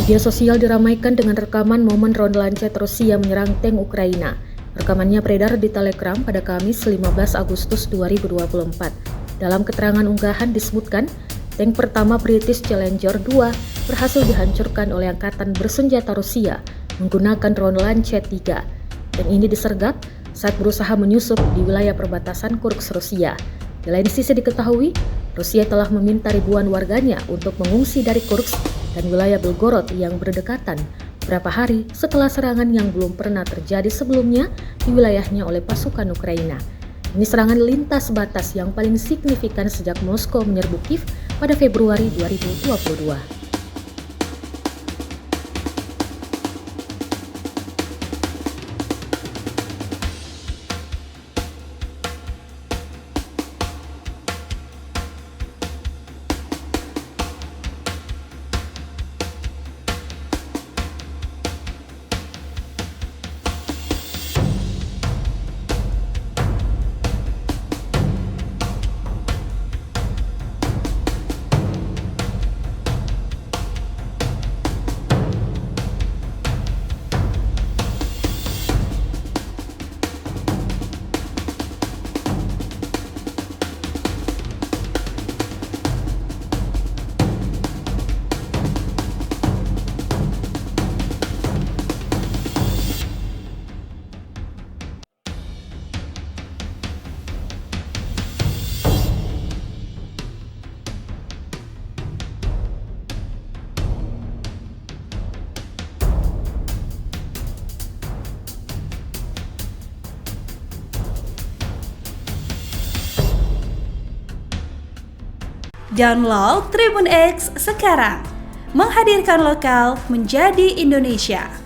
Media sosial diramaikan dengan rekaman momen ronde lancet Rusia menyerang tank Ukraina. Rekamannya beredar di Telegram pada Kamis 15 Agustus 2024. Dalam keterangan unggahan disebutkan, tank pertama British Challenger 2 berhasil dihancurkan oleh angkatan bersenjata Rusia menggunakan ronde lancet 3. Tank ini disergap saat berusaha menyusup di wilayah perbatasan Kursk, Rusia. Di lain sisi diketahui, Rusia telah meminta ribuan warganya untuk mengungsi dari Kursk dan wilayah Belgorod yang berdekatan beberapa hari setelah serangan yang belum pernah terjadi sebelumnya di wilayahnya oleh pasukan Ukraina. Ini serangan lintas batas yang paling signifikan sejak Moskow menyerbu Kiev pada Februari 2022. Download Tribun X sekarang, menghadirkan lokal menjadi Indonesia.